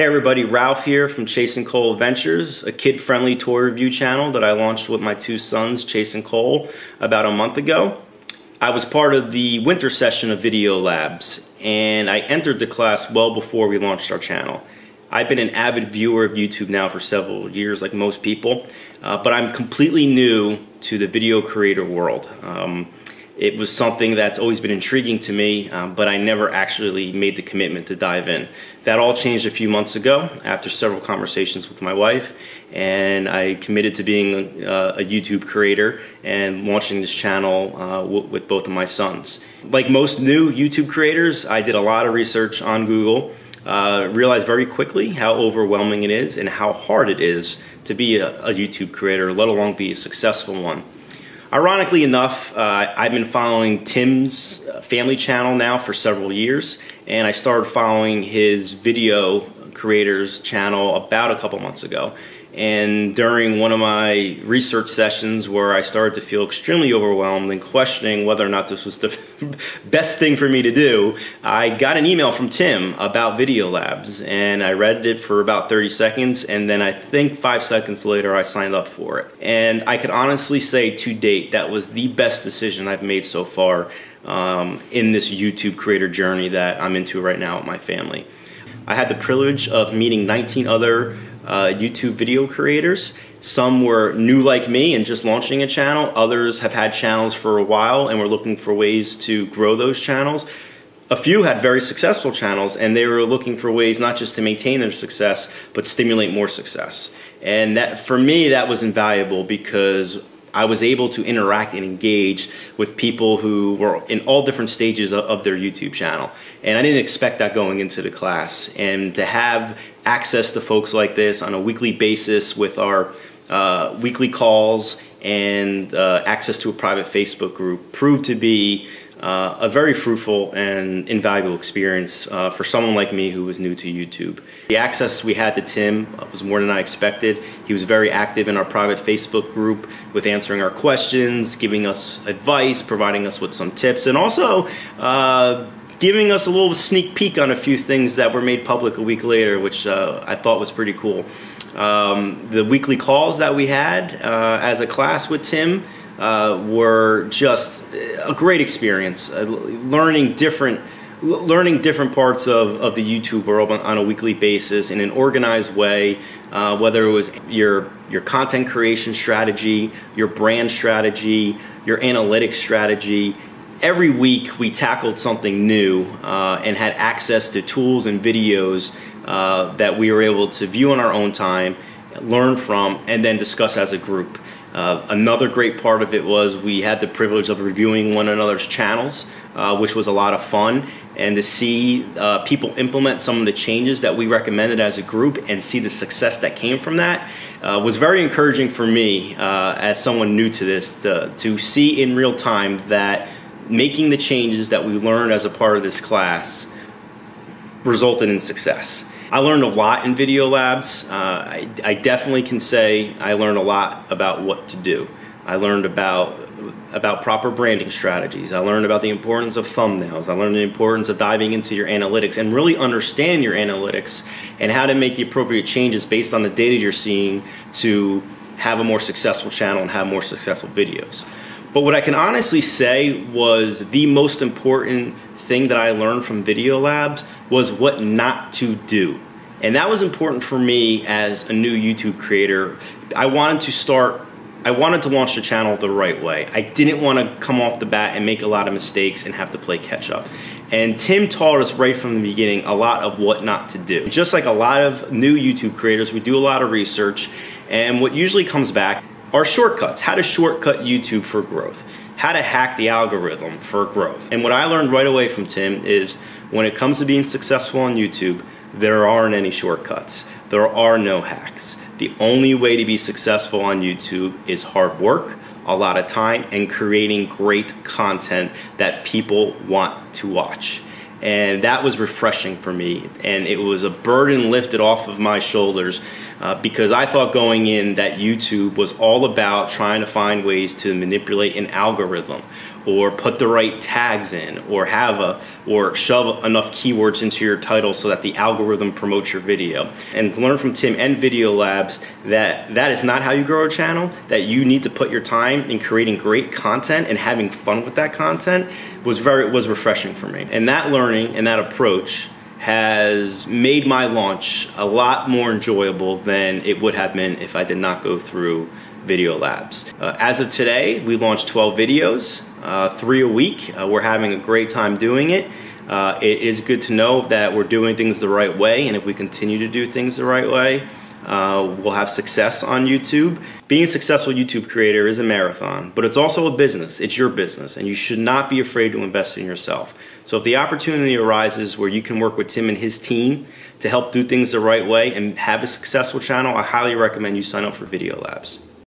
Hey everybody, Ralph here from Chase and Cole Adventures, a kid-friendly toy review channel that I launched with my two sons, Chase and Cole, about a month ago. I was part of the winter session of Video Labs, and I entered the class well before we launched our channel. I've been an avid viewer of YouTube now for several years, like most people, but I'm completely new to the video creator world. It was something that's always been intriguing to me, but I never actually made the commitment to dive in. That all changed a few months ago after several conversations with my wife, and I committed to being a YouTube creator and launching this channel with both of my sons. Like most new YouTube creators, I did a lot of research on Google, realized very quickly how overwhelming it is and how hard it is to be a YouTube creator, let alone be a successful one. Ironically enough, I've been following Tim's family channel now for several years, and I started following his video creators channel about a couple months ago. And during one of my research sessions where I started to feel extremely overwhelmed and questioning whether or not this was the best thing for me to do, I got an email from Tim about Video Labs, and I read it for about 30 seconds, and then I think 5 seconds later I signed up for it. And I can honestly say to date that was the best decision I've made so far in this YouTube creator journey that I'm into right now with my family. I had the privilege of meeting 19 other YouTube video creators. Some were new like me and just launching a channel. Others have had channels for a while and were looking for ways to grow those channels. A few had very successful channels, and they were looking for ways not just to maintain their success, but stimulate more success. And that, for me, that was invaluable because I was able to interact and engage with people who were in all different stages of their YouTube channel. And I didn't expect that going into the class. And to have access to folks like this on a weekly basis with our weekly calls and access to a private Facebook group proved to be a very fruitful and invaluable experience for someone like me who was new to YouTube. The access we had to Tim was more than I expected. He was very active in our private Facebook group with answering our questions, giving us advice, providing us with some tips, and also giving us a little sneak peek on a few things that were made public a week later, which I thought was pretty cool. The weekly calls that we had as a class with Tim were just a great experience, learning different parts of the YouTube world on a weekly basis in an organized way, whether it was your content creation strategy, your brand strategy, your analytics strategy. Every week we tackled something new and had access to tools and videos that we were able to view on our own time, learn from, and then discuss as a group. Another great part of it was we had the privilege of reviewing one another's channels, which was a lot of fun, and to see people implement some of the changes that we recommended as a group and see the success that came from that was very encouraging for me as someone new to this, to see in real time that making the changes that we learned as a part of this class resulted in success. I learned a lot in Video Labs. I definitely can say I learned a lot about what to do. I learned about proper branding strategies. I learned about the importance of thumbnails. I learned the importance of diving into your analytics and really understand your analytics and how to make the appropriate changes based on the data you're seeing to have a more successful channel and have more successful videos. But what I can honestly say was the most important thing that I learned from Video Labs was what not to do. And that was important for me as a new YouTube creator. I wanted to launch the channel the right way. I didn't want to come off the bat and make a lot of mistakes and have to play catch up. And Tim taught us right from the beginning a lot of what not to do. Just like a lot of new YouTube creators, we do a lot of research, and what usually comes back are shortcuts. How to shortcut YouTube for growth. How to hack the algorithm for growth. And what I learned right away from Tim is when it comes to being successful on YouTube, there aren't any shortcuts. There are no hacks. The only way to be successful on YouTube is hard work, a lot of time, and creating great content that people want to watch. And that was refreshing for me, and it was a burden lifted off of my shoulders because I thought going in that YouTube was all about trying to find ways to manipulate an algorithm or put the right tags in, or or shove enough keywords into your title so that the algorithm promotes your video. And to learn from Tim and Video Labs that is not how you grow a channel, that you need to put your time in creating great content and having fun with that content was refreshing for me. And that learning and that approach has made my launch a lot more enjoyable than it would have been if I did not go through Video Labs. As of today, we launched 12 videos, 3 a week. We're having a great time doing it. It is good to know that we're doing things the right way, and if we continue to do things the right way, we'll have success on YouTube. Being a successful YouTube creator is a marathon, but it's also a business. It's your business, and you should not be afraid to invest in yourself. So if the opportunity arises where you can work with Tim and his team to help do things the right way and have a successful channel, I highly recommend you sign up for Video Labs.